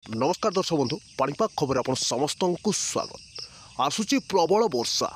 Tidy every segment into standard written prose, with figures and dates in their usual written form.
नमस्कार दर्शक बंधु पाणीपाग खबर आप समस्त को स्वागत। आसूची प्रबल वर्षा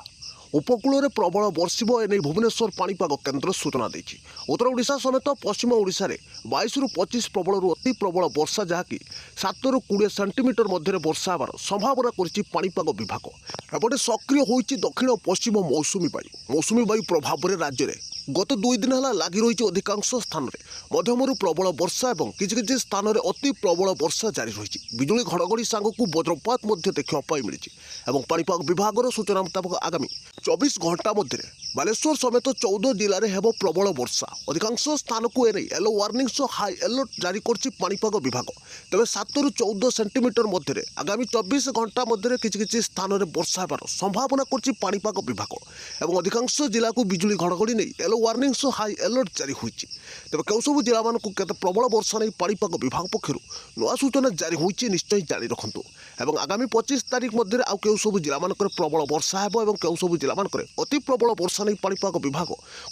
उपकूल प्रबल बर्षिब एने भुवनेश्वर पाणीपाग केन्द्र सूचना देछि। उत्तर ओडिशा समेत पश्चिम ओडिशा रे 22 रु 25 प्रबल अति प्रबल वर्षा जहाँकि 7 रु 20 सेंटीमीटर मध्य वर्षा होवार संभावना करिछि पाणीपाग विभाग। एपटे सक्रिय होइछि दक्षिण पश्चिम मौसुमी वायु प्रभाव में राज्य में गत 2 दिन है लगी रही अधिकांश स्थान में मध्यमरु प्रबल वर्षा और किसी स्थान में अति प्रबल वर्षा जारी रही। बिजुली घड़घड़ी सांगक वज्रपात देखा मिली। पाणीपाग विभाग सूचना मुताबक आगामी 24 घंटा मध्य बालेश्वर समेत 14 जिले में हेब प्रबल वर्षा। अधिकांश स्थान को एने येलो वार्निंग हाई अलर्ट जारी कर पाणीपाग विभाग। तेज 7 रु 14 सेंटीमीटर मध्य आगामी 24 घंटा मध्य किसी स्थान में वर्षा होवार संभावना कर पाणीपाग विभाग। और अधिकांश जिला को बिजुली घड़घड़ी नहीं येलो वार्निंग हाई अलर्ट जारी होती। तेज कौ सब जिला के प्रबल वर्षा नहीं पाणीपाग विभाग पक्षर नुआ सूचना जारी होती निश्चय जारी रखु। और आगामी 25 तारीख मध्य आउ केउ सब जिला प्रबल वर्षा हेब और केउ सब जिला अति प्रबल वर्षा नहीं पाणीपाग विभाग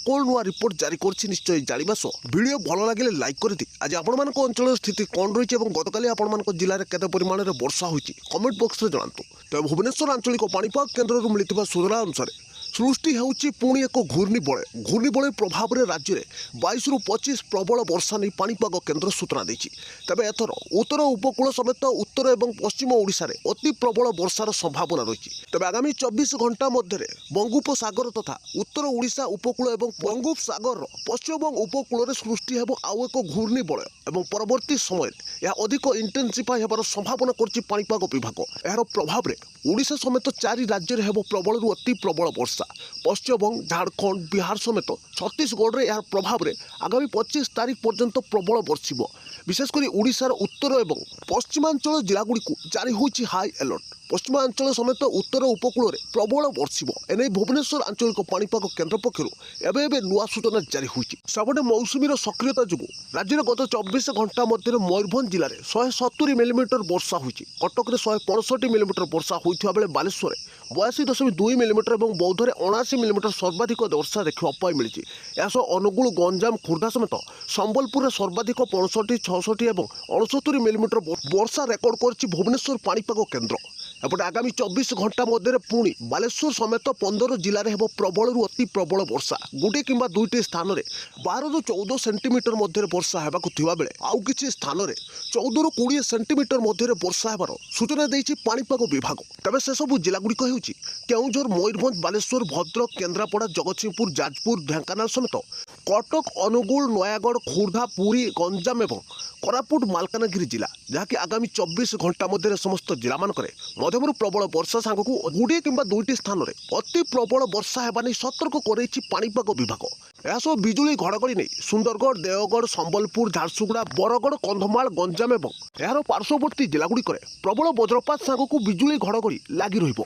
कौन नुआ रिपोर्ट जारी कर निश्चय जाना सह वीडियो भल लगे लाइक करती। आज आपण अंचल स्थिति कौन रही है गतकाली आपण जिले में केते परिमाण में वर्षा होती कमेंट बॉक्स में जनातु। तेज भुवनेश्वर आंचलिक पाणीपाग केन्द्र मिलता सूचना अनुसार सृष्टि होउची पुणी एक घूर्णिबलय प्रभाव में राज्य में 22 रु 25 प्रबल वर्षा नहीं पाणीपाग केन्द्र सूचना देछि। तबे एथर उत्तर उपकूल समेत उत्तर और पश्चिम ओडिशा रे अति प्रबल वर्षार संभावना रही। तबे आगामी 24 घंटा मध्य बंगोपसागर तथा उत्तर ओडिशा उपकूल और बंगोपसागर पश्चिम उपकूल में सृष्टि हेब आउ एक घूर्णिबलय और परवर्ती समय यह अधिक इंटेंसिफाई होबार संभावना करछि पाणीपाग विभाग। यार प्रभाव में ओडिशा समेत 4 राज्य में हेब प्रबल रु अति प्रबल वर्षा। पश्चिमबंग झारखंड बिहार समेत छत्तीसगढ़ में यार प्रभाव में आगामी 25 तारीख पर्यंत प्रबल बर्षिब। विशेषकर ओडिशार उत्तर और पश्चिमांचल जिलागुड़ी जारी होइछि हाई अलर्ट। पश्चिमांचल समेत उत्तर उपकूल में प्रबल बर्षिब एने भुवनेश्वर आंचलिक पाणीपाग केन्द्र पक्षर एवं नुआ सूचना जारी होइछि। सेपटे मौसुमीर सक्रियता जो राज्य में गत 24 घंटा मध्य मयूरभंज जिले में 170 मिलीमीटर वर्षा होइछि। कटक में 165 मिलीमीटर वर्षा होइथिबा बेले बालेश्वर 82.2 मिलीमीटर और बौद्ध में 79 मिलीमीटर सर्वाधिक वर्षा देखा मिली। यासह अनुगुल गंजाम खोर्धा समेत संबलपुर सर्वाधिक 65, 66 और 69 मिलीमीटर वर्षा रेकर्ड कर भुवनेश्वर पाणीपाग केन्द्र। एपटे आगामी 24 घंटा मध्य पुणी बालेश्वर समेत 15 जिले में हेब प्रबल रु अति प्रबल वर्षा। गोटे किंबा दुईटी स्थान में 12 रु 14 सेंटीमीटर मध्य वर्षा होगाकु थिबा बेले आउ किछि स्थान में 14 रु 20 सेंटीमीटर मध्य वर्षा होबार सूचना देछि पाणीपाग विभाग। तबे से सब जिलागुड़िक हेउछि केउंझर, मयूरभंज, बालेश्वर, भद्रक, केन्द्रापड़ा, जगतसिंहपुर, जाजपुर, ढेंकानाल समेत कटक, अनुगुल, नयागढ़, खोर्धा, पुरी, गंजाम और कोरापुट, मालकानगिरी जिला जहाँकि आगामी 24 घंटा मध्य समस्त जिला मध्यम प्रबल वर्षा सांगक गोटे किंबा दुईटी स्थान में अति प्रबल वर्षा होगा नहीं सतर्क करैछि पाणीपाग विभाग। यासह बिजुली घड़घड़ी नहीं सुंदरगढ़, देवगढ़, संबलपुर, झारसुगुड़ा, बरगढ़, कंधमाल, गंजाम और यार पार्श्ववर्ती जिलागुड़िक प्रबल वज्रपात सांगक बिजुली घड़घड़ी लगी रहिबो।